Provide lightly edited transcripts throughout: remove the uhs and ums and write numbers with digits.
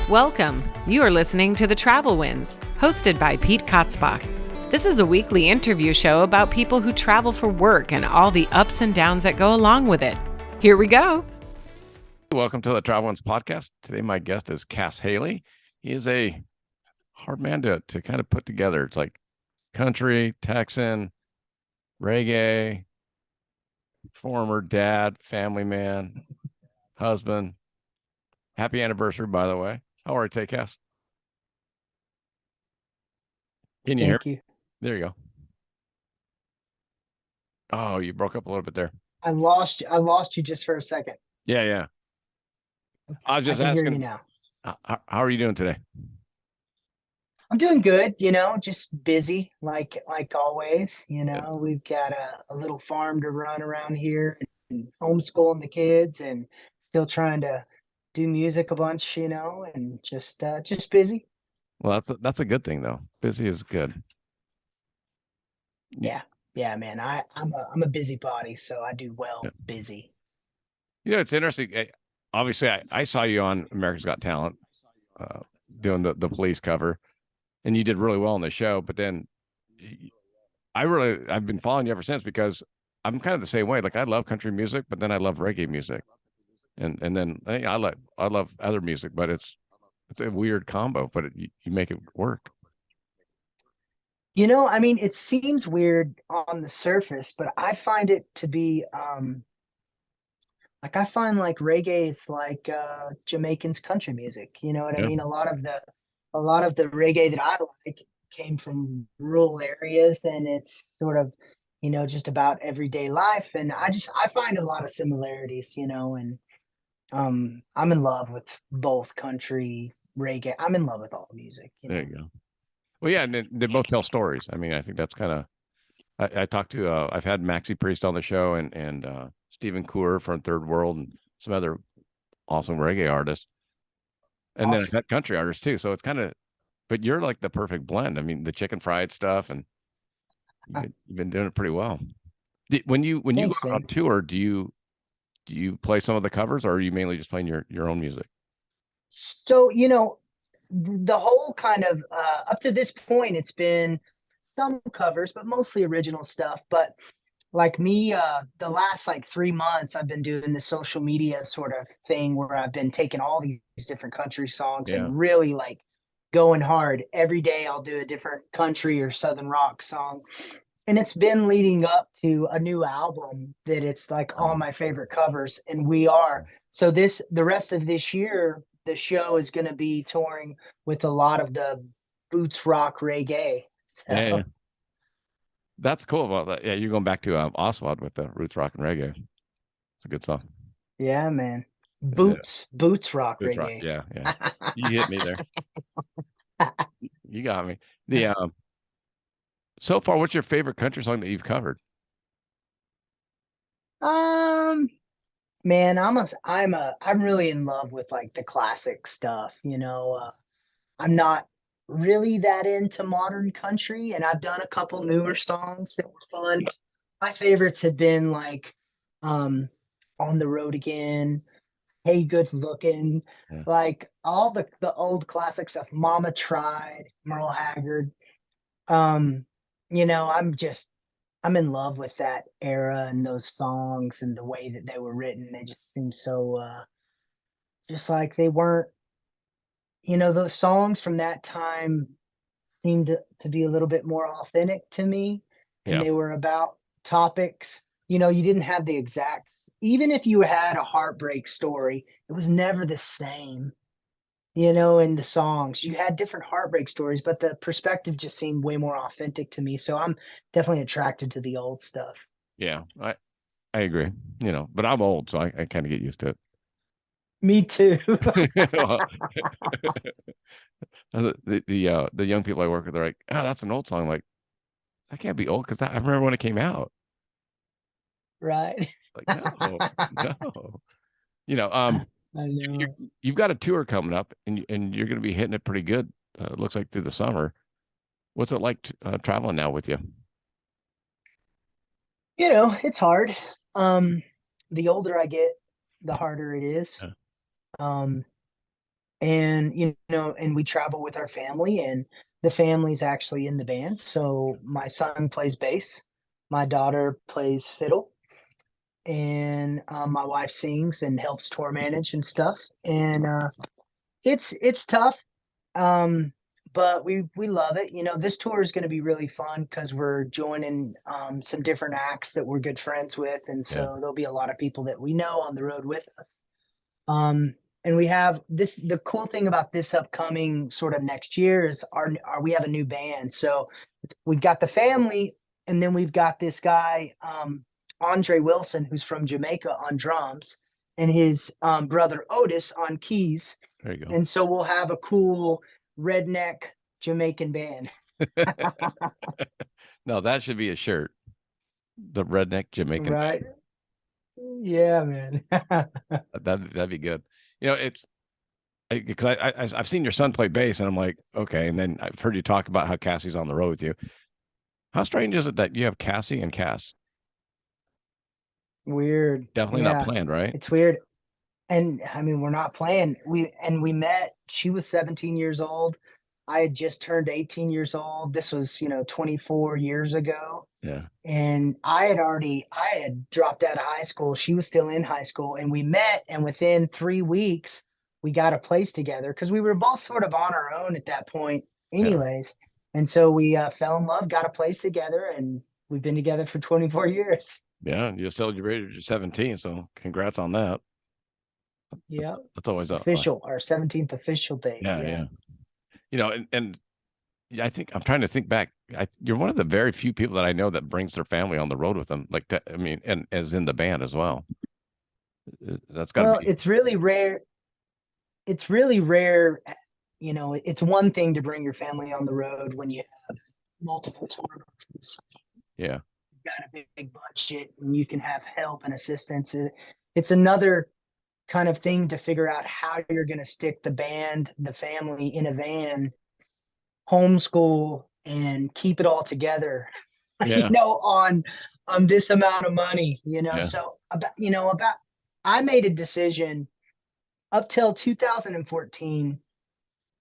Welcome. You are listening to The Travel Winds, hosted by Pete Kotzbach. This is a weekly interview show about people who travel for work and all the ups and downs that go along with it. Here we go. Welcome to the Travel Winds podcast. Today, my guest is Cas Haley. He is a hard man to kind of put together. It's like country, Texan, reggae, former dad, family man, husband. Happy anniversary, by the way. How are you today, Cas? Can you hear Thank me? you. There you go. Oh, you broke up a little bit there. I lost you just for a second. Yeah. I was just I can hear you asking, now. how are you doing today? I'm doing good, just busy like always. We've got a little farm to run around here and homeschooling the kids and still trying to do music a bunch, and just busy. Well, that's a good thing though. Busy is good. Yeah. Yeah, man. I'm a busybody, so I do well Yeah. busy. It's interesting. Obviously, I saw you on America's Got Talent doing the police cover, and you did really well on the show. But then I've been following you ever since because I'm kind of the same way. Like I love country music, but then I love reggae music, and then I love other music, but it's a weird combo, but you make it work. It seems weird on the surface, but I find it to be like I find like reggae is like Jamaicans country music. You know what I Yeah. mean? A lot of the reggae that I like came from rural areas, and it's sort of, just about everyday life. And I find a lot of similarities, and I'm in love with both country reggae. I'm in love with all music. There you go. Well, yeah, and they both tell stories. I mean, I think that's kind of I talked to I've had Maxi Priest on the show and Stephen Coor from Third World and some other awesome reggae artists. And then I've Awesome. had country artists too. So it's kind of, but you're like the perfect blend. I mean, the chicken fried stuff, and you've been doing it pretty well. When you go Thanks, out on man. tour, do you play some of the covers, or are you mainly just playing your own music? So, the whole kind of up to this point, it's been some covers, but mostly original stuff. But like me, the last like 3 months, I've been doing the social media sort of thing where I've been taking all these different country songs Yeah, and really like going hard. Every day I'll do a different country or southern rock song. And it's been leading up to a new album that it's like all my favorite covers. And we are. So the rest of this year, the show is going to be touring with a lot of the boots rock reggae. yeah. So That's cool about that. Yeah, you're going back to Oswald with the roots rock and reggae. It's a good song. yeah, man. Yeah, Boots rock roots rock. reggae. Yeah. You hit me there. You got me. The So far, what's your favorite country song that you've covered? Um, man, I'm really in love with like the classic stuff, I'm not really that into modern country, and I've done a couple newer songs that were fun. My favorites have been like On the Road Again, Hey Good Looking, Yeah. like all the old classic stuff, Mama Tried, Merle Haggard. Um, I'm in love with that era and those songs and the way that they were written. They just seem so just like they weren't, those songs from that time seemed to be a little bit more authentic to me, and Yeah. they were about topics. You didn't have the exact, even if you had a heartbreak story, it was never the same. In the songs, you had different heartbreak stories, but the perspective just seemed way more authentic to me. So I'm definitely attracted to the old stuff. Yeah. I agree. But I'm old, so I kind of get used to Me too. it. The young people I work with, they're like, "Oh, that's an old song." I'm like, that can't be old because I remember when it came out. Right. Like, no, no. I know. You've got a tour coming up, and you're going to be hitting it pretty good. It looks like through the summer. What's it like traveling now with you? It's hard. Um, the older I get, the harder it is. Yeah. Um, and and we travel with our family, and the family's actually in the band. So my son plays bass, my daughter plays fiddle, and my wife sings and helps tour manage and stuff. And it's tough, um, but we love it. This tour is going to be really fun because we're joining some different acts that we're good friends with, and Yeah. so there'll be a lot of people that we know on the road with us. Um, and we have this. The cool thing about this upcoming sort of next year is we have a new band. So we've got the family, and then we've got this guy, Andre Wilson, who's from Jamaica on drums, and his brother Otis on keys. There you go. And so we'll have a cool redneck Jamaican band. No, that should be a shirt. The redneck Jamaican. Right. Yeah, man. That'd be good. It's because I've seen your son play bass, and I'm like, okay. And then I've heard you talk about how Cassie's on the road with you. How strange is it that you have Cassie and Cass? Weird. Definitely not Yeah, planned, right? it's weird. And I mean, we're not playing. We met, she was 17 years old. I had just turned 18 years old. This was, 24 years ago. Yeah. And I had dropped out of high school. She was still in high school, and we met, and within 3 weeks we got a place together because we were both sort of on our own at that point Yeah. anyways. And so we fell in love, got a place together, and we've been together for 24 years. Yeah. You celebrated your 17, so congrats on that. Yeah. That's always Official, our 17th official date. yeah. And yeah, I think I'm trying to think back. You're one of the very few people that I know that brings their family on the road with them. Like that, I mean, and as in the band as well. That's got to Well, be. it's really rare. It's really rare. It's one thing to bring your family on the road when you have multiple tour buses. Yeah. You've got a big budget and you can have help and assistance. It's another kind of thing to figure out how you're going to stick the band, the family in a van, homeschool, and keep it all together. Yeah. On this amount of money. Yeah. So about I made a decision. Up till 2014,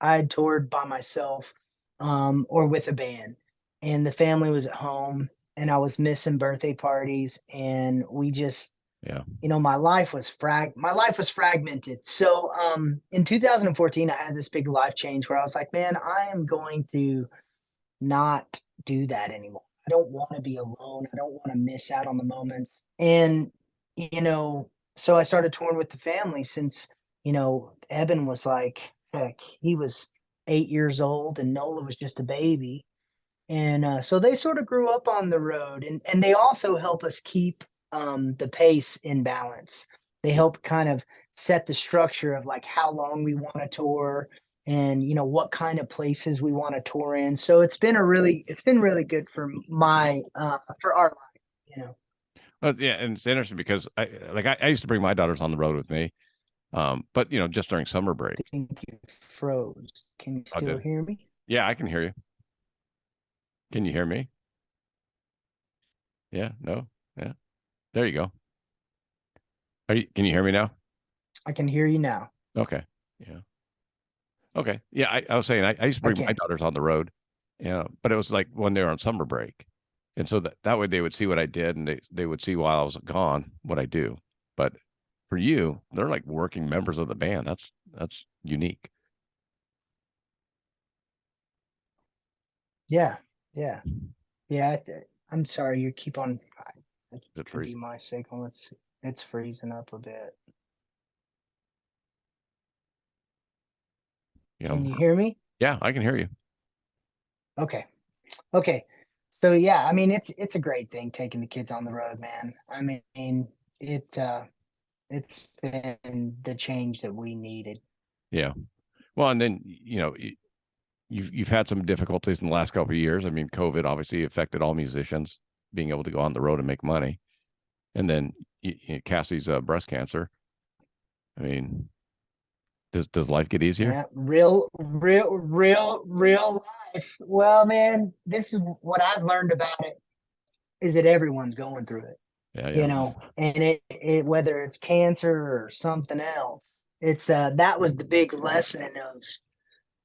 I had toured by myself, or with a band, and the family was at home, and I was missing birthday parties, and we just, Yeah. my life was fragmented. So, in 2014, I had this big life change where I was like, man, I am going to not do that anymore. I don't want to be alone. I don't want to miss out on the moments. And, so I started touring with the family since, Eben was like, heck, he was 8 years old and Nola was just a baby. And so they sort of grew up on the road, and they also help us keep the pace in balance. They help kind of set the structure of like how long we want to tour, and what kind of places we want to tour in. So it's been really good for for our life. But yeah, and it's interesting because I used to bring my daughters on the road with me, but just during summer break. I think you froze. Can you still hear me? Yeah, I can hear you. Can you hear me? Yeah, no, yeah. There you go. Can you hear me now? I can hear you now. Okay. Yeah. Okay. Yeah, I was saying I used to bring my daughters on the road, but it was like when they were on summer break. And so that way they would see what I did, and they would see while I was gone what I do. But for you, they're like working members of the band. That's unique. Yeah. I'm sorry. You keep on. It Could be my signal. It's freezing up a bit. Can you hear me? Yeah, I can hear you. Okay. So yeah, I mean it's a great thing taking the kids on the road, man. I mean it's been the change that we needed. Yeah. Well, and then you've had some difficulties in the last couple of years. I mean, COVID obviously affected all musicians being able to go on the road and make money. And then Cassie's breast cancer. I mean, does life get easier? Yeah, real life. Well, man, this is what I've learned about it is that everyone's going through it. Yeah. And it whether it's cancer or something else, It's that was the big lesson of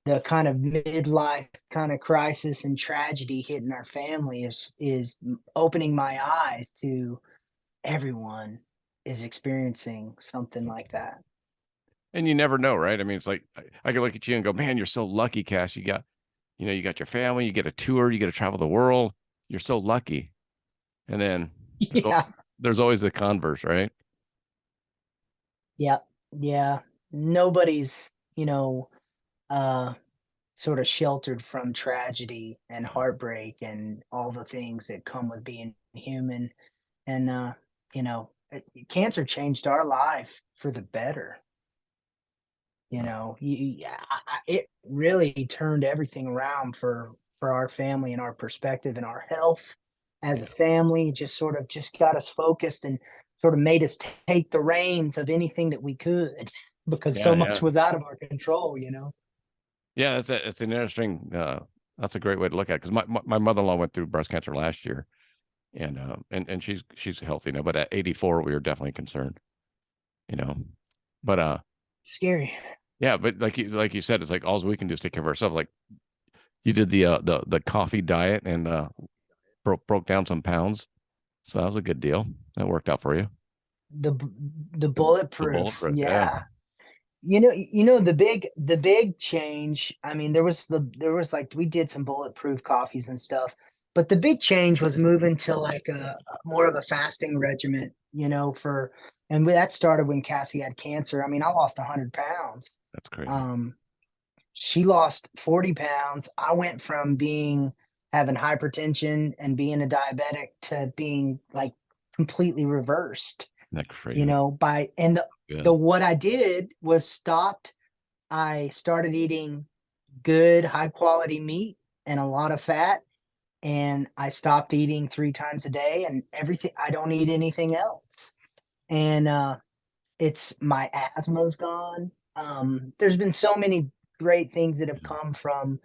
the kind of midlife kind of crisis and tragedy hitting our family is opening my eyes to everyone is experiencing something like that. And you never know, right? I mean, it's like I could look at you and go, "Man, you're so lucky, Cass. You got your family, you get a tour, you get to travel the world. You're so lucky." And then there's, Yeah. there's always the converse, right? Yep. Yeah. Nobody's, uh sort of sheltered from tragedy and heartbreak and all the things that come with being human. And cancer changed our life for the better. It really turned everything around for our family and our perspective and our health as a family. It just sort of just got us focused and sort of made us take the reins of anything that we could because Yeah, so much yeah, was out of our control. yeah. It's an interesting. That's a great way to look at it because my mother-in-law went through breast cancer last year, and she's healthy now, but at 84 we were definitely concerned, you know. But Scary. yeah, but like you said, it's like all we can do is take care of ourselves. Like you did the coffee diet and broke down some pounds, so that was a good deal. That worked out for you. The the The, the bulletproof. bulletproof, yeah, Yeah. The big change, I mean, there was like we did some bulletproof coffees and stuff, but the big change was moving to like a more of a fasting regimen, that started when Cassie had cancer. I mean, I lost 100 pounds. that's crazy. Um, she lost 40 pounds. I went from having hypertension and being a diabetic to being like completely reversed, That's crazy. by and the Good. what I did was I started eating good, high quality meat and a lot of fat. And I stopped eating 3 times a day and everything. I don't eat anything else. And it's my asthma's gone. There's been so many great things that have come from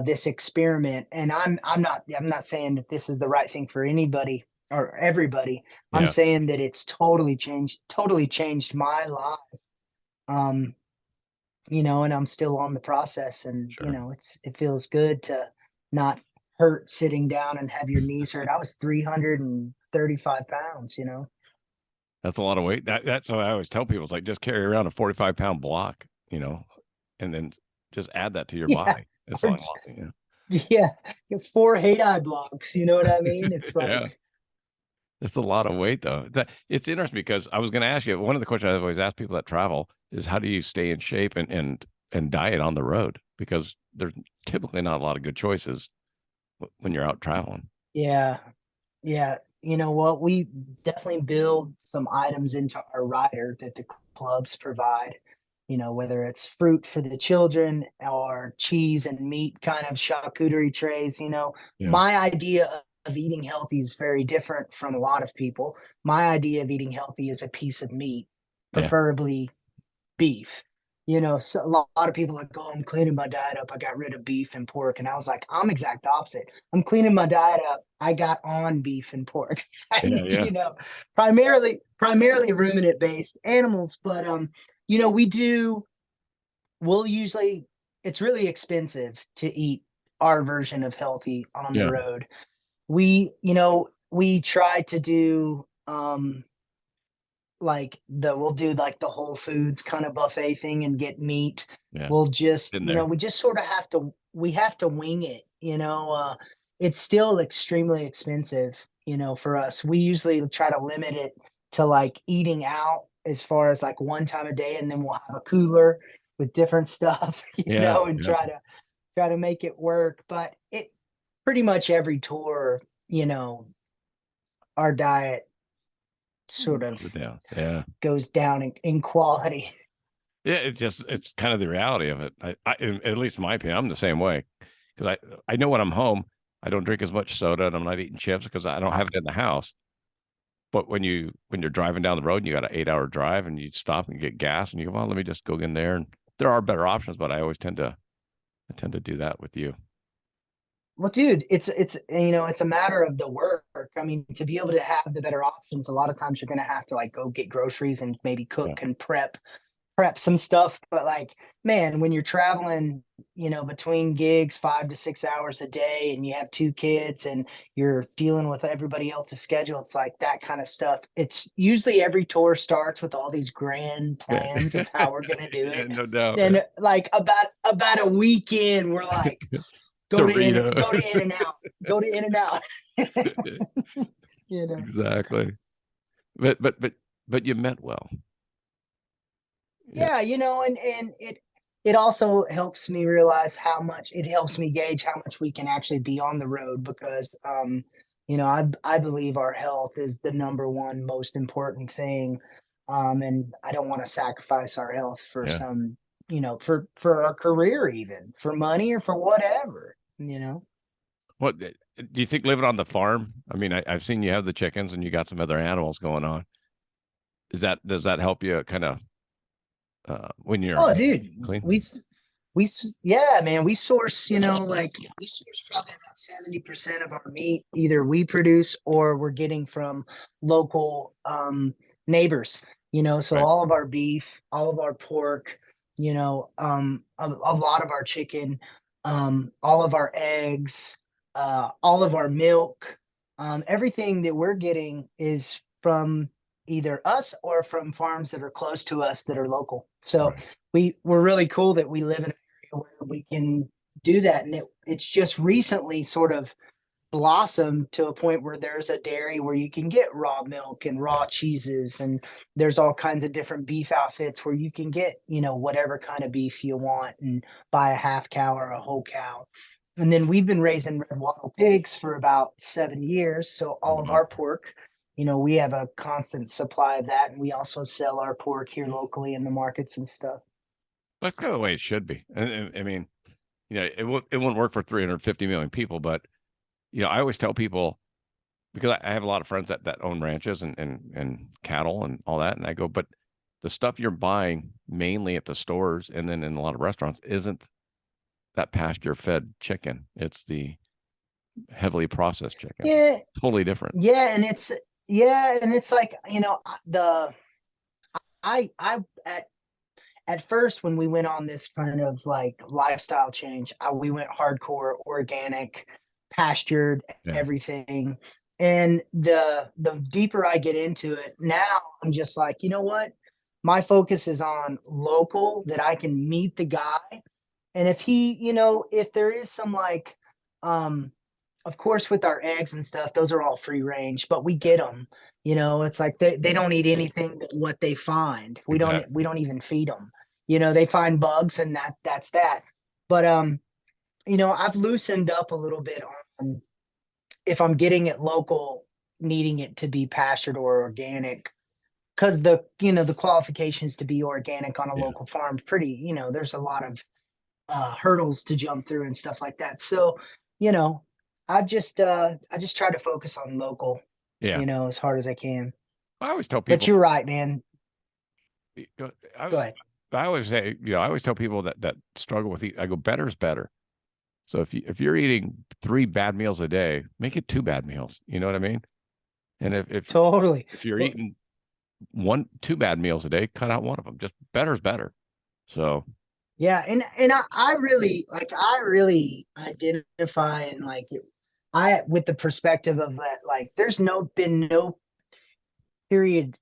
this experiment. And I'm not saying that this is the right thing for anybody or everybody. I'm Yeah, saying that it's totally changed my life. Um, and I'm still on the process and sure. it feels good to not hurt sitting down and have your knees hurt. I was 335 pounds. That's a lot of weight. That's what I always tell people. It's like just carry around a 45-pound block, and then just add that to your Yeah. body. It's Or like, yeah, 4 8 eye blocks, you know what I mean? It's yeah, like, it's a lot of weight though. It's interesting because I was going to ask you one of the questions I've always asked people that travel is how do you stay in shape and diet on the road because there's typically not a lot of good choices when you're out traveling. yeah, yeah. You know what? We definitely build some items into our rider that the clubs provide, whether it's fruit for the children or cheese and meat kind of charcuterie trays. Yeah, My idea of eating healthy is very different from a lot of people. My idea of eating healthy is a piece of meat, yeah, preferably beef. So a lot of people like, oh, I'm cleaning my diet up. I got rid of beef and pork. And I was like, I'm exact opposite. I'm cleaning my diet up. I got on beef and pork. I yeah, eat, yeah, primarily ruminant based animals. But we'll usually it's really expensive to eat our version of healthy on the yeah, road. We try to do we'll do like the Whole Foods kind of buffet thing and get meat. yeah. We'll just, In there. we just sort of have to wing it, it's still extremely expensive, for us. We usually try to limit it to like eating out as far as like 1 time a day, and then we'll have a cooler with different stuff, Yeah, and yeah. try to make it work. But it pretty much every tour, our diet sort Slow it of down. Yeah. goes down in quality. Yeah, it's kind of the reality of it. At least in my opinion, I'm the same way because I know when I'm home, I don't drink as much soda and I'm not eating chips because I don't have it in the house. But when you're driving down the road and you got an 8-hour drive and you stop and get gas and you go, well, let me just go in there and there are better options, but I tend to do that with you. Well, dude, it's a matter of the work. I mean, to be able to have the better options, a lot of times you're gonna have to like go get groceries and maybe Yeah. cook and prep prep some stuff, but like, man, when you're traveling, between gigs 5 to 6 hours a day, and you have 2 kids and you're dealing with everybody else's schedule, it's like that kind of stuff. It's usually every tour starts with all these grand Yeah. plans of how we're gonna do it. No doubt. And like about a weekend, we're like, go to in and out, go to in and out. Exactly. But you meant well. Yeah, and it also helps me realize it helps me gauge how much we can actually be on the road, because I believe our health is the number one most important thing. And I don't want to sacrifice our health for Yeah. some, for our career, even for money or for whatever. What do you think living on the farm? I mean, I've seen you have the chickens and you got some other animals going on. Does that help you kind of when you're Oh, dude, clean? yeah, man, we source, we source probably about 70% of our meat either we produce or we're getting from local neighbors. So Right. all of our beef, all of our pork, a lot of our chicken, all of our eggs, all of our milk, everything that we're getting is from either us or from farms that are close to us that are local. So we're really cool that we live in an area where we can do that. And it's just recently sort of blossomed to a point where there's a dairy where you can get raw milk and raw cheeses, and there's all kinds of different beef outfits where you can get, whatever kind of beef you want and buy a half cow or a whole cow. And then we've been raising red wattle pigs for about 7 years. So all of our pork, we have a constant supply of that. And we also sell our pork here locally in the markets and stuff. That's kind of the way it should be. And I mean, it wouldn't work for 350 million people, but I always tell people, because I have a lot of friends that own ranches and cattle and all that, and I go, but the stuff you're buying mainly at the stores and then in a lot of restaurants isn't that pasture fed chicken. It's the heavily processed chicken. Yeah. Totally different. Yeah. And it's like, I at first, when we went on this kind of like lifestyle change, we went hardcore organic, pastured, everything. And the deeper I get into it now, I'm just like, you know what? My focus is on local, that I can meet the guy. And if he, if there is some like, of course, with our eggs and stuff, those are all free range, but we get them. It's like they don't eat anything but what they find. We don't even feed them. They find bugs, and that's that. But I've loosened up a little bit on, if I'm getting it local, needing it to be pastured or organic, because the qualifications to be organic on a local farm, pretty, there's a lot of hurdles to jump through and stuff like that. So, I just try to focus on local, as hard as I can. I always tell people, but you're right, man. Go ahead. I always say, I always tell people that struggle with I go, better's better. So if you're eating 3 bad meals a day, make it 2 bad meals. You know what I mean? And if totally, if you're eating 2 bad meals a day, cut out one of them. Just better's better. So yeah, and I really identify and like it, with the perspective of that, like there's been no period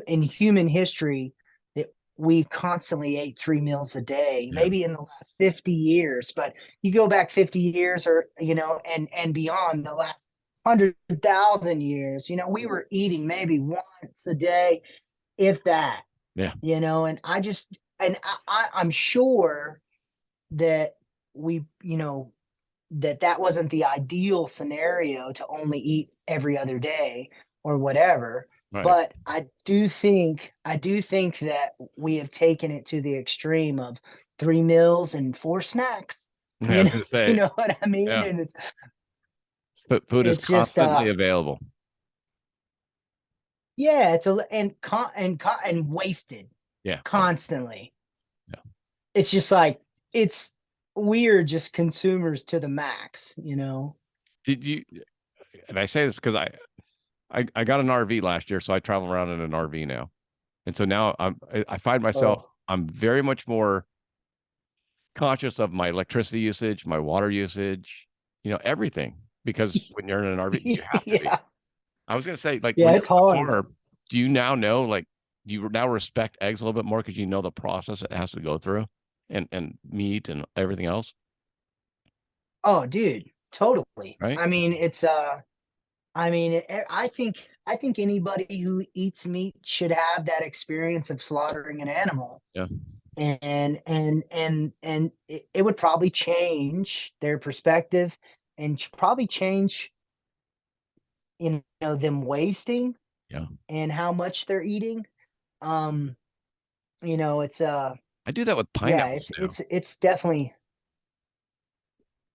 in human history that we constantly ate 3 meals a day, maybe in the last 50 years, but you go back 50 years or, and beyond, the last 100,000 years, we were eating maybe once a day, if that. And I'm sure that we, that wasn't the ideal scenario to only eat every other day or whatever. Right. But I do think that we have taken it to the extreme of 3 meals and 4 snacks. I was gonna say, you know what I mean? Yeah. And it's food is constantly available. Yeah, it's and wasted. Yeah, constantly. Yeah. It's just like we're just consumers to the max. Did you? And I say this because I got an RV last year, so I travel around in an RV now. And so now I find myself, Oh. I'm very much more conscious of my electricity usage, my water usage, everything. Because when you're in an RV, you have to be. Yeah. I was going to say, like, Yeah, when you're it's on the hard. farm, do you now know, like, you now respect eggs a little bit more because you know the process it has to go through, and meat and everything else, Oh, dude, totally. right? I think anybody who eats meat should have that experience of slaughtering an animal. Yeah, And it would probably change their perspective and probably change, them wasting yeah. and how much they're eating. Um, it's I do that with yeah, pineapples it's now. it's it's definitely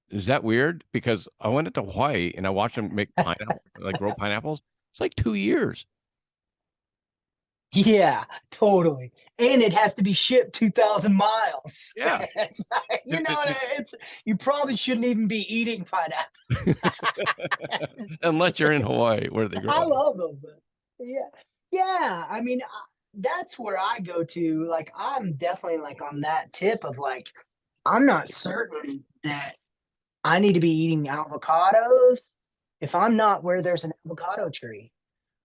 Is that weird? Because I went to Hawaii and I watched them make pineapple, like grow pineapples. It's like 2 years. yeah, totally. And it has to be shipped 2,000 miles. Yeah. It's like, It- it- it- it's you probably shouldn't even be eating pineapple. Unless you're in Hawaii where they I grow them. love them. But yeah. Yeah. That's where I go to. Like, I'm definitely like on that tip of like, I'm not certain that I need to be eating avocados if I'm not where there's an avocado tree.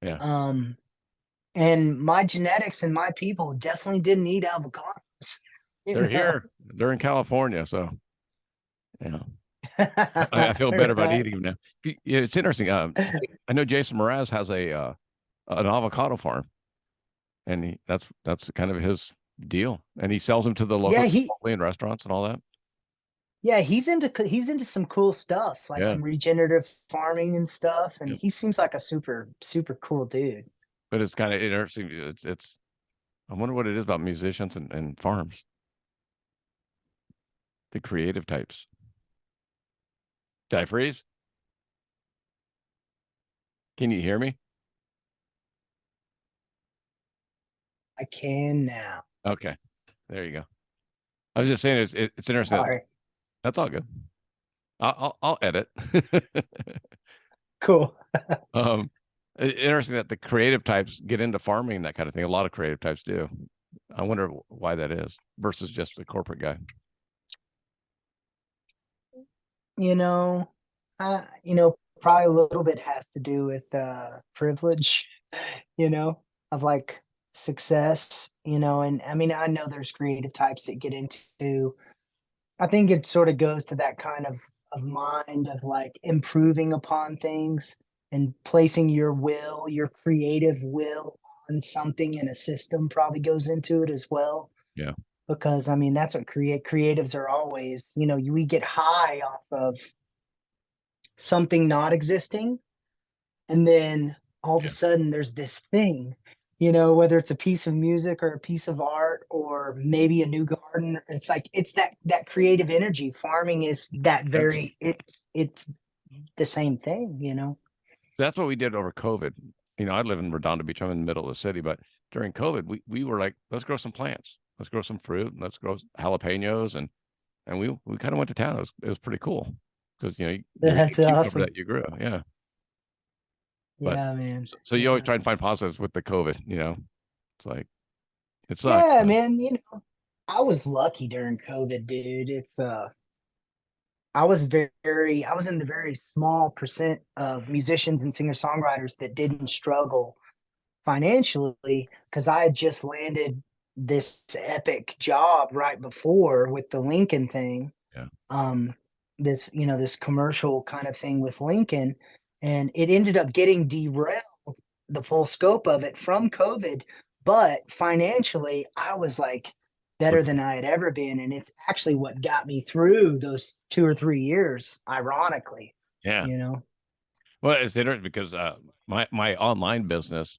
Yeah. Um, and my genetics and my people definitely didn't eat avocados. You They're know, here. They're in California. So, yeah. I feel better about right? eating them now. Yeah, it's interesting. I know Jason Mraz has an avocado farm, and that's kind of his deal, and he sells them to the local Yeah, Chipotle and restaurants and all that. he's into some cool stuff, like Yeah, some regenerative farming and stuff, and yeah. he seems like a super super cool dude. But it's kind of interesting. It's I wonder what it is about musicians and farms, the creative types. Did I freeze? Can you hear me? I can now. Okay, there you go. I was just saying it's interesting. Sorry. That's all good. I'll edit. Cool. Interesting that the creative types get into farming and that kind of thing. A lot of creative types do. I wonder why that is versus just the corporate guy. You know, probably a little bit has to do with privilege, of like success, and I mean, I know there's creative types that get into, I think it sort of goes to that kind of mind of like improving upon things and placing your creative will on something in a system probably goes into it as well. Yeah, Because I mean, that's what creatives are always, we get high off of something not existing, and then all of a yeah. sudden there's this thing, whether it's a piece of music or a piece of art or maybe a new garden. It's like it's that creative energy. Farming is that That, very it's the same thing. that's what we did over COVID. I live in Redondo Beach. I'm in the middle of the city, but during COVID, we were like, let's grow some plants, let's grow some fruit, and let's grow jalapenos, and we kind of went to town. It was pretty cool because you're That's eating cucumber awesome. that you grew. Yeah, but Yeah, man. so you always Yeah. try and find positives with the COVID. It's like it sucks. Yeah, But man. I was lucky during COVID, dude. I was in the very small percent of musicians and singer-songwriters that didn't struggle financially because I had just landed this epic job right before with the Lincoln thing. yeah, Um, this commercial kind of thing with Lincoln, and it ended up getting derailed, the full scope of it, from COVID. But financially, I was like better but than I had ever been. And it's actually what got me through those 2 or 3 years, ironically, yeah. you know? Well, it's interesting because my online business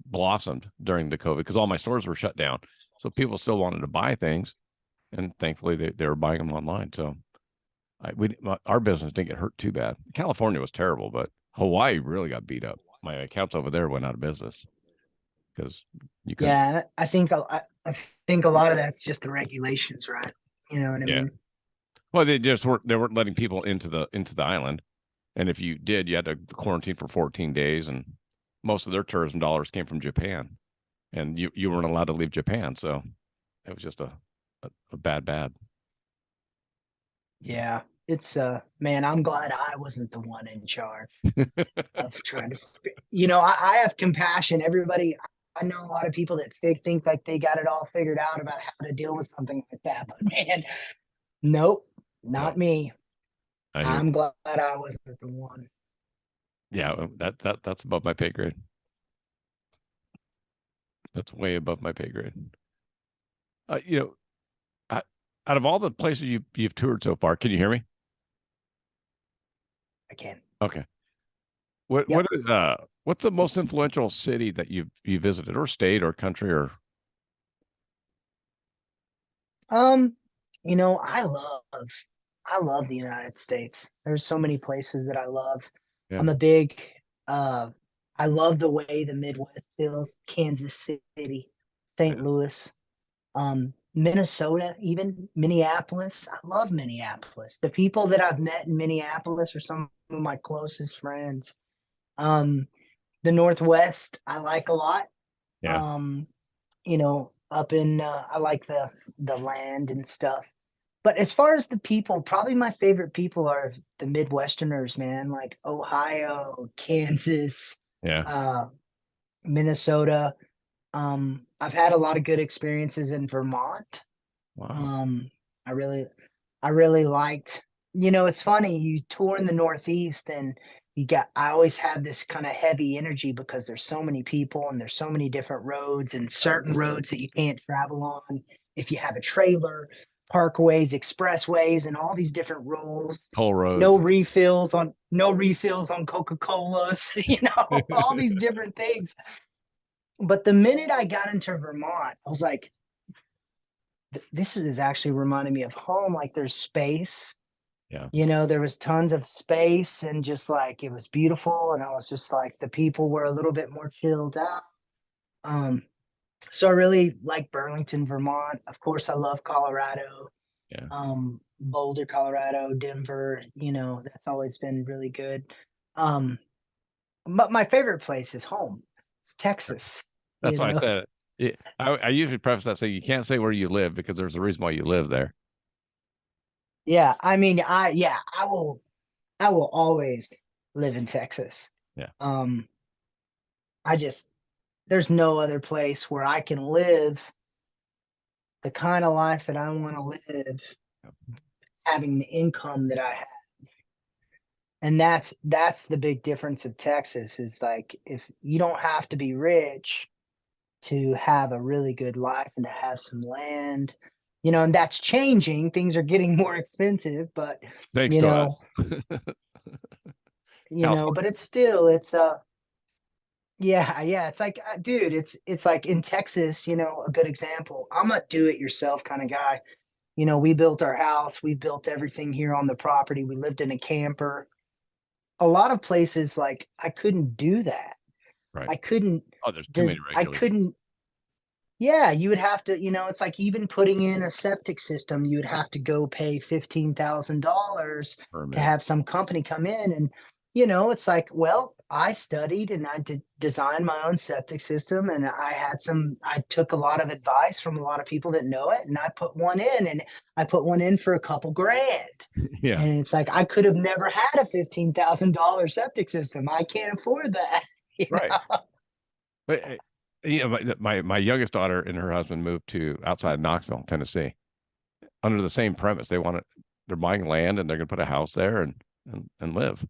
blossomed during the COVID because all my stores were shut down. So people still wanted to buy things, and thankfully they were buying them online. So our business didn't get hurt too bad. California was terrible, but Hawaii really got beat up. My accounts over there went out of business because you couldn't. Yeah. I think a lot of that's just the regulations, right? You know what I Yeah. mean? Well, they weren't letting people into the island, and if you did, you had to quarantine for 14 days, and most of their tourism dollars came from Japan. and you weren't allowed to leave Japan, so it was just a bad. Yeah, it's man, I'm glad I wasn't the one in charge of trying to, I have compassion. Everybody, I know a lot of people that think like they got it all figured out about how to deal with something like that, but man, nope, No, not me. I hear. I'm glad I wasn't the one. Yeah, that's above my pay grade. That's way above my pay grade. You know, I, out of all the places you've toured so far, can you hear me? I can't. Okay. Yep. What's the most influential city that you visited, or state, or country, or Um, I love the United States. There's so many places that I love. yeah, I'm a big uh I love the way the Midwest feels. Kansas City, St. yeah, Louis, Minnesota, even Minneapolis. I love Minneapolis. The people that I've met in Minneapolis are some of my closest friends. Um, the Northwest I like a lot. yeah. Um, up in I like the land and stuff. But as far as the people, probably my favorite people are the Midwesterners, man, like Ohio, Kansas, Yeah. uh, Minnesota. I've had a lot of good experiences in Vermont. Wow. Um, I really, I really liked, it's funny, you tour in the Northeast and I always have this kind of heavy energy because there's so many people and there's so many different roads and certain roads that you can't travel on if you have a trailer, parkways, expressways, and all these different rules. Toll roads. No refills on Coca-Colas, all these different things. But the minute I got into Vermont, I was like, this is actually reminding me of home. Like there's space, Yeah. there was tons of space and just like it was beautiful. And I was just like, the people were a little bit more chilled out. Um, so I really like Burlington, Vermont. Of course, I love Colorado, Yeah. Boulder, Colorado, Denver, that's always been really good. Um, but my favorite place is home. It's Texas, That's you why I know. said it. I usually preface that saying you can't say where you live because there's a reason why you live there. Yeah, I mean, I will always live in Texas. Yeah. Um, I just there's no other place where I can live the kind of life that I want to live, having the income that I have. And that's the big difference of Texas is like if you don't have to be rich to have a really good life and to have some land, and that's changing. Things are getting more expensive, but Thanks you to know, us. California. but it's yeah, it's like, dude, it's like in Texas, a good example. I'm a do it yourself kind of guy. We built our house, we built everything here on the property. We lived in a camper. A lot of places like I couldn't do that. Right. I couldn't Oh, there's too many does I regulations. couldn't Yeah, you would have to, it's like even putting in a septic system, you would have to go pay $15,000 to Permit. have some company come in. And, it's like, well, I studied and I designed my own septic system. And I took a lot of advice from a lot of people that know it. And I put one in and I put one in for a couple grand. Yeah. And it's like, I could have never had a $15,000 septic system. I can't afford that. you Right. know? But my youngest daughter and her husband moved to outside Knoxville, Tennessee, under the same premise. They're buying land and they're going to put a house there and live.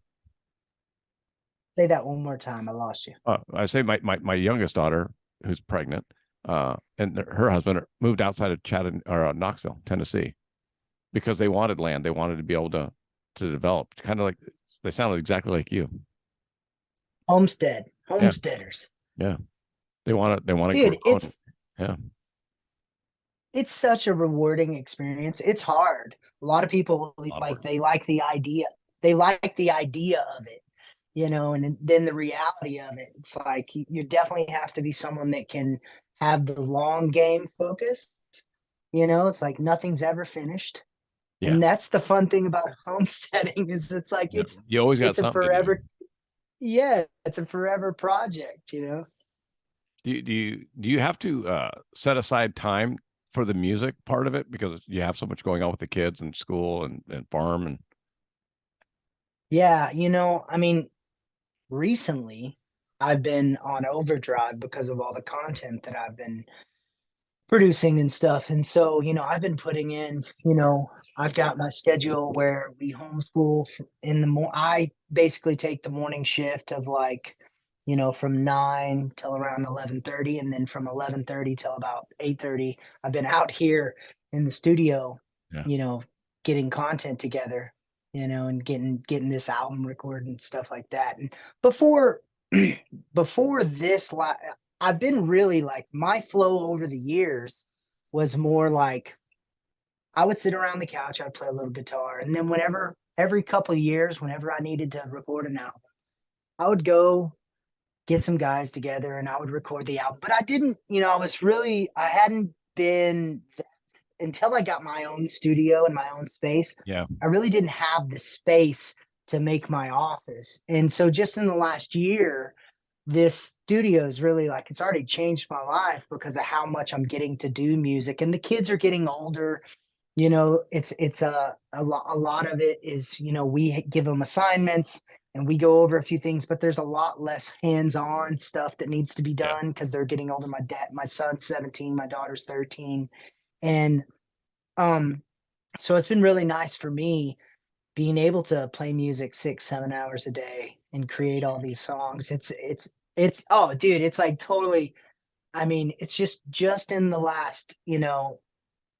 Say that one more time. I lost you. I say my youngest daughter, who's pregnant, and her husband moved outside of Chattanooga or Knoxville, Tennessee, because they wanted land. They wanted to be able to develop, kind of like they sounded exactly like you. Homesteaders. Yeah. They want to Dude, grow. Yeah. it's such a rewarding experience. It's hard. A lot of people A lot of like work. they like the idea. They like the idea of it, and then the reality of it. It's like you definitely have to be someone that can have the long game focus. It's like nothing's ever finished. Yeah. And that's the fun thing about homesteading is it's like Yeah. You always got it's a something to do. forever, yeah, it's a forever project. Do you have to set aside time for the music part of it because you have so much going on with the kids and school and farm and Yeah, I mean, recently I've been on overdrive because of all the content that I've been producing and stuff. And so, I've been putting in, I've got my schedule where we homeschool in the I basically take the morning shift of like, from 9 till around 11:30, and then from 11:30 till about 8:30, I've been out here in the studio, yeah. you know, getting content together, and getting this album recorded and stuff like that. And before before this I've been really like my flow over the years was more like I would sit around the couch, I'd play a little guitar, and then every couple of years, whenever I needed to record an album, I would go get some guys together and I would record the album. But I didn't, I hadn't been until I got my own studio and my own space. Yeah. I really didn't have the space to make my office. And so just in the last year, this studio is really like it's already changed my life because of how much I'm getting to do music, and the kids are getting older. It's a lot of it is, we give them assignments and we go over a few things, but there's a lot less hands-on stuff that needs to be Yeah. done because they're getting older. My son's 17, my daughter's 13. And so it's been really nice for me being able to play music 6-7 hours a day and create all these songs. It's oh dude, it's like totally, I mean, it's just in the last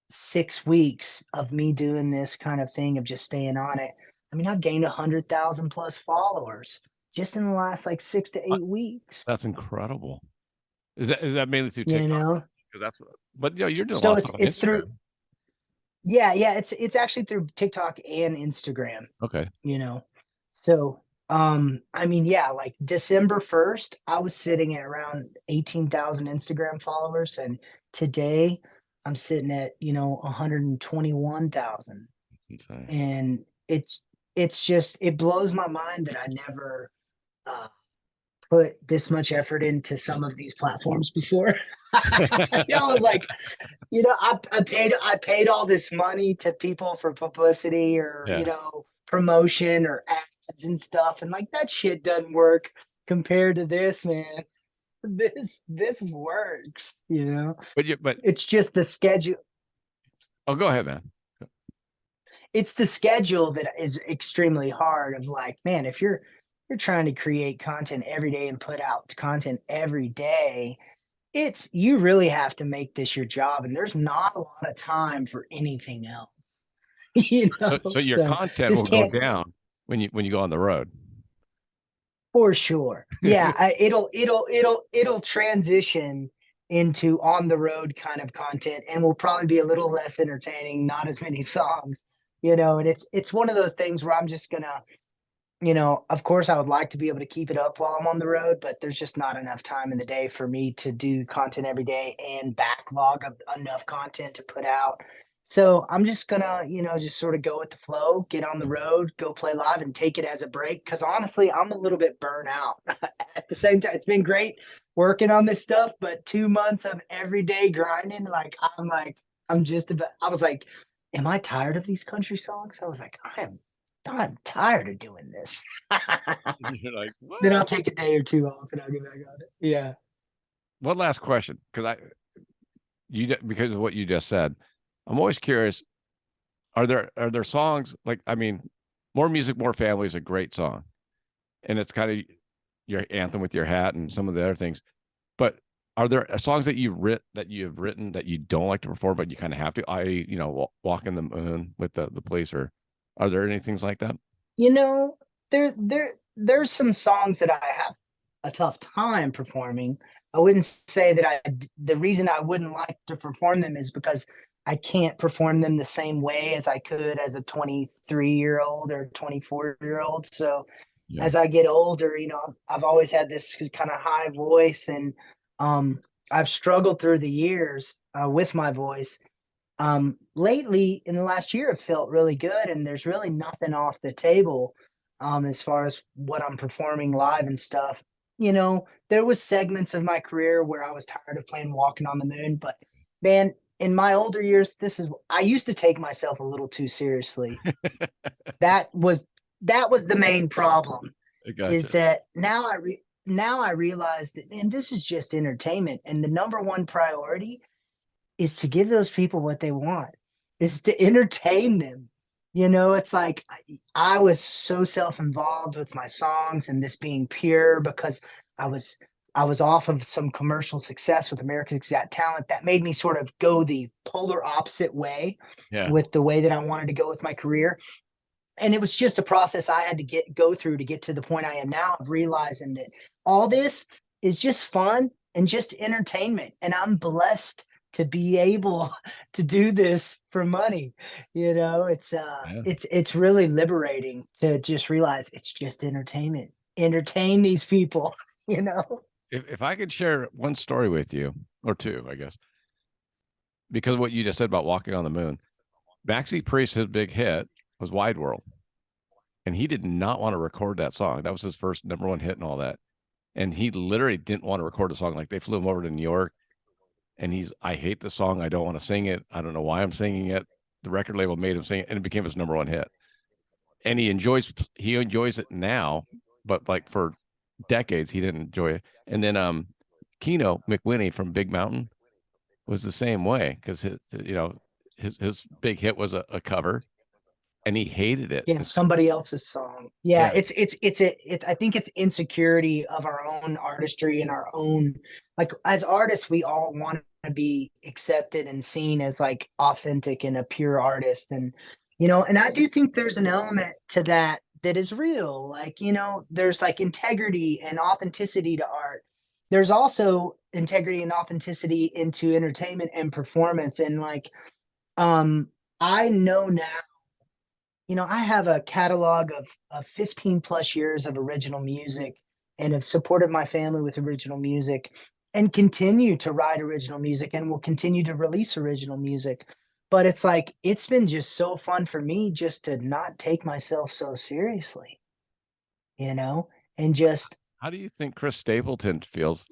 6 weeks of me doing this kind of thing of just staying on it. I mean, I've gained 100,000 plus followers just in the last like 6 to 8 weeks. That's incredible. Is that mainly through You TikTok? know, But you're doing a so lot of it's stuff on it's through Instagram. yeah, it's actually through TikTok and Instagram. Okay. So I mean, yeah, like December 1st, I was sitting at around 18,000 Instagram followers, and today I'm sitting at 121,000. That's insane. And it's just it blows my mind that I never put this much effort into some of these platforms before. I was like, I paid all this money to people for publicity or Yeah. promotion or ads and stuff, and like that shit doesn't work compared to this, man. This works, But it's just the schedule. oh, go ahead, man. It's the schedule that is extremely hard of like, man, if you're trying to create content every day and put out content every day, you really have to make this your job, and there's not a lot of time for anything else. So your So content this will go can't down when you go on the road. for sure. Yeah, it'll transition into on the road kind of content and will probably be a little less entertaining, not as many songs, and it's one of those things where I'm just gonna, of course I would like to be able to keep it up while I'm on the road, but there's just not enough time in the day for me to do content every day and backlog of enough content to put out. So I'm just gonna, just sort of go with the flow, get on the road, go play live and take it as a break. Cause honestly, I'm a little bit burnt out at the same time. It's been great working on this stuff, but 2 months of everyday grinding, I'm just about, I was like, am I tired of these country songs? I was like, I'm tired of doing this. You're like, Then what? I'll take a day or two off and I'll get back on it. Yeah. One last question, because because of what you just said, I'm always curious. Are there songs like I mean, "More Music, More Family" is a great song, and it's kind of your anthem with your hat and some of the other things. But are there songs that you've written that you don't like to perform, but you kind of have to? Walk in the Moon with the police, or are there any things like that? You know, there's some songs that I have a tough time performing. I wouldn't say that the reason I wouldn't like to perform them is because I can't perform them the same way as I could as a 23-year-old or 24-year-old. So Yeah. as I get older, I've always had this kind of high voice, and I've struggled through the years with my voice. Lately in the last year, it felt really good, and there's really nothing off the table as far as what I'm performing live and stuff. you know, there was segments of my career where I was tired of playing Walking on the Moon, but man, in my older years, I used to take myself a little too seriously. That was the main problem, I is gotcha. that now I realize that, man, this is just entertainment, and the number one priority is to give those people what they want, is to entertain them. You know, it's like I was so self-involved with my songs and this being pure because I was I was off of some commercial success with America's Got Talent that made me sort of go the polar opposite way Yeah. with the way that I wanted to go with my career. And it was just a process I had to go through to get to the point I am now of realizing that all this is just fun and just entertainment. And I'm blessed to be able to do this for money. You know, Yeah. it's really liberating to just realize it's just entertainment. Entertain these people, you know. If I could share one story with you, or two, I guess, because of what you just said about walking on the moon, Maxi Priest, his big hit was Wide World. And he did not want to record that song. That was his first number one hit and all that. And he literally didn't want to record the song. Like they flew him over to New York and I hate the song. I don't want to sing it. I don't know why I'm singing it. The record label made him sing it and it became his number one hit. And he enjoys it now, but like for decades he didn't enjoy it. And then Keno McWhinney from Big Mountain was the same way because his big hit was a cover and he hated it. Yeah, somebody else's song. Yeah, Yeah. I think it's insecurity of our own artistry and our own, like, as artists, we all want to be accepted and seen as like authentic and a pure artist. And, you know, and I do think there's an element to that that is real. Like, you know, there's like integrity and authenticity to art. There's also integrity and authenticity into entertainment and performance. And like, I know now, you know, I have a catalog of 15 plus years of original music and have supported my family with original music and continue to write original music and will continue to release original music. But it's like, it's been just so fun for me just to not take myself so seriously, you know, and just, How do you think Chris Stapleton feels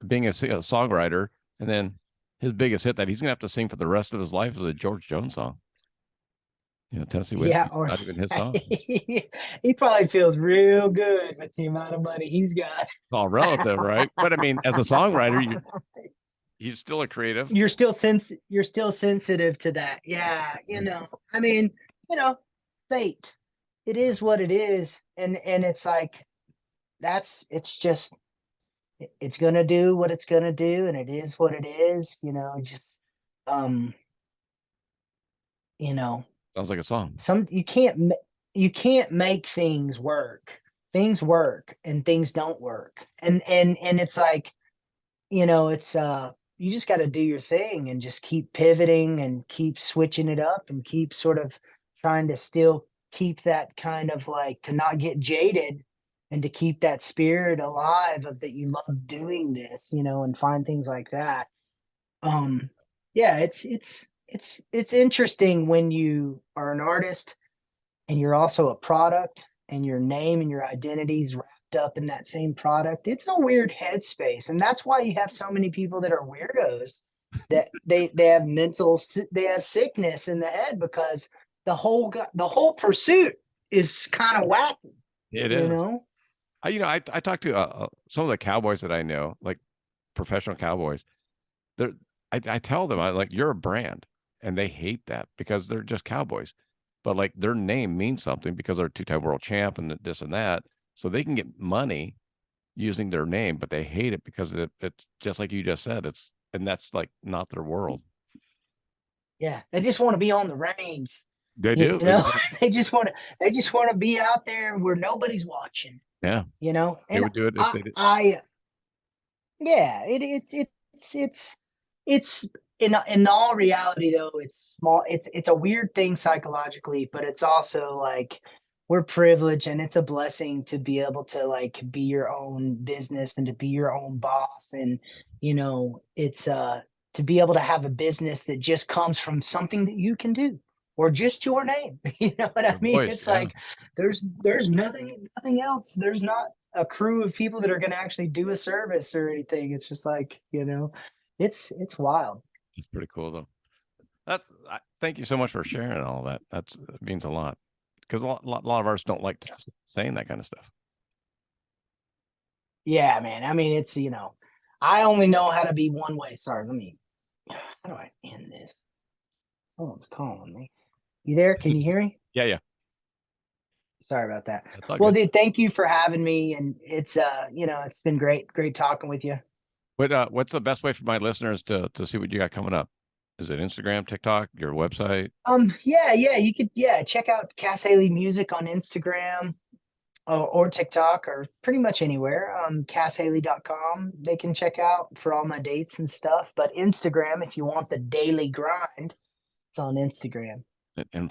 being a songwriter and then his biggest hit that he's going to have to sing for the rest of his life is a George Jones song? You know, Tennessee yeah, Whiskey, or not even his song. he probably feels real good with the amount of money he's got. It's all relative, right? But I mean, as a songwriter, he's still a creative. You're still sensitive to that. Yeah, you know. I mean, you know, fate. It is what it is. And it's like it's just it's gonna do what it's gonna do, and it is what it is, you know, just um, you know, Sounds like a song. you can't make things work. Things work and things don't work. And it's like, you know, you just got to do your thing and just keep pivoting and keep switching it up and keep sort of trying to still keep that kind of like, to not get jaded and to keep that spirit alive of that you love doing this, you know, and find things like that. um yeah, it's interesting when you are an artist and you're also a product, and your name and your identity's wrapped up in that same product. It's a weird headspace, and that's why you have so many people that are weirdos, that they have they have sickness in the head, because the whole pursuit is kind of wacky, It you is. know. I talked to some of the cowboys that I know, like professional cowboys. They're I tell them I like you're a brand, and they hate that because they're just cowboys. But like their name means something because they're a two-time world champ and this and that, so they can get money using their name, but they hate it because it's just like you just said. And that's like not their world. Yeah, they just want to be on the range, They you do know. exactly. They just want to be out there where nobody's watching, Yeah, you know. they And would do it if they did. I yeah, it's in all reality though, it's small. It's a weird thing psychologically, but it's also like we're privileged, and it's a blessing to be able to like be your own business and to be your own boss. And you know, it's to be able to have a business that just comes from something that you can do. or just your name. You know what I Your mean? voice, It's yeah. like there's nothing else. There's not a crew of people that are going to actually do a service or anything. It's just like, it's wild. It's pretty cool though. Thank you so much for sharing all that. That means a lot because a lot of artists don't like saying that kind of stuff. Yeah, man. I mean, it's, I only know how to be one way. Sorry, how do I end this? Someone's calling me. You there? Can you hear me? Yeah, yeah. Sorry about that. That's all Well, good. dude, thank you for having me. And it's, it's been great talking with you. What's the best way for my listeners to see what you got coming up? Is it Instagram, TikTok, your website? Yeah, you could, check out Cas Haley Music on Instagram or TikTok or pretty much anywhere. CasHaley.com. They can check out for all my dates and stuff. But Instagram, if you want the daily grind, it's on Instagram. And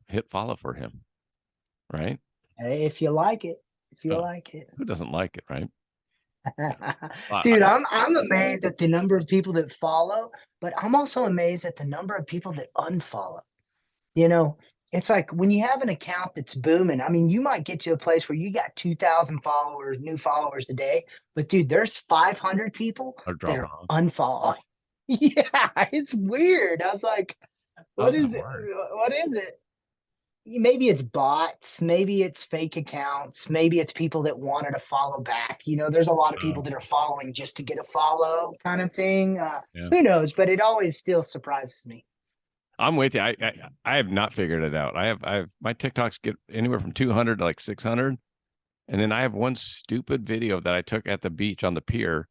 hit follow for him, right? Hey, if you like it, Who doesn't like it, right? Dude, I'm amazed at the number of people that follow, but I'm also amazed at the number of people that unfollow. You know, it's like when you have an account that's booming, I mean, you might get to a place where you got 2,000 followers, new followers a day, but dude, there's 500 people Or that dropping are off. unfollowing. Yeah, it's weird. I was like, How's what that is it? work? What is it? Maybe it's bots, maybe it's fake accounts, maybe it's people that wanted to follow back. There's a lot of people that are following just to get a follow kind of thing. Yeah. Who knows? But it always still surprises me. I'm with you. I have not figured it out. I have my TikToks get anywhere from 200 to like 600, and then I have one stupid video that I took at the beach on the pier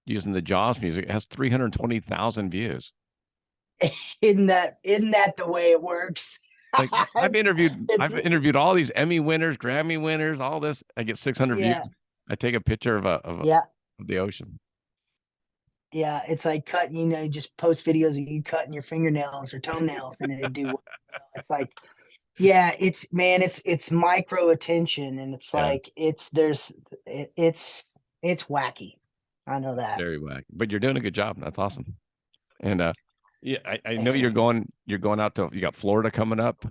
using the Jaws music. It has 320,000 views. Isn't that the way it works? Like I've It's interviewed all these Emmy winners, Grammy winners, all this. I get 600 views. yeah, I take a picture yeah, of the ocean. yeah. It's like cutting. You just post videos of you cutting your fingernails or toenails, and they do. It's like, yeah, it's micro attention, and it's Yeah, like it's wacky. I know that. very wacky. But you're doing a good job. That's awesome. And yeah, I know Thanks, man. you're going out to, you got Florida coming up,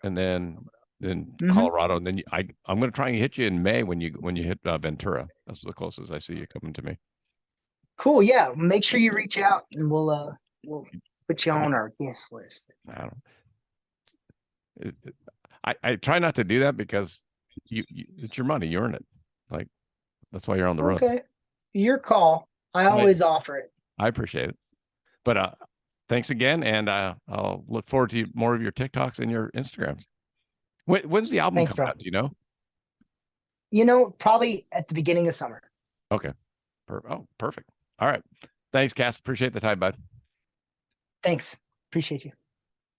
and then Mhm. Colorado, and then I'm going to try and hit you in May when you hit Ventura. That's the closest I see you coming to me. Cool. Yeah. Make sure you reach out, and we'll put you on our guest list. I don't. I try not to do that because it's your money, you earn it. Like that's why you're on the road. Okay. Your call. I always offer it. I appreciate it. But thanks again, and I'll look forward to more of your TikToks and your Instagrams. When's the album Thanks, coming bro. out? Do you know? Probably at the beginning of summer. Okay. Perfect. All right. Thanks, Cass. Appreciate the time, bud. Thanks. Appreciate you.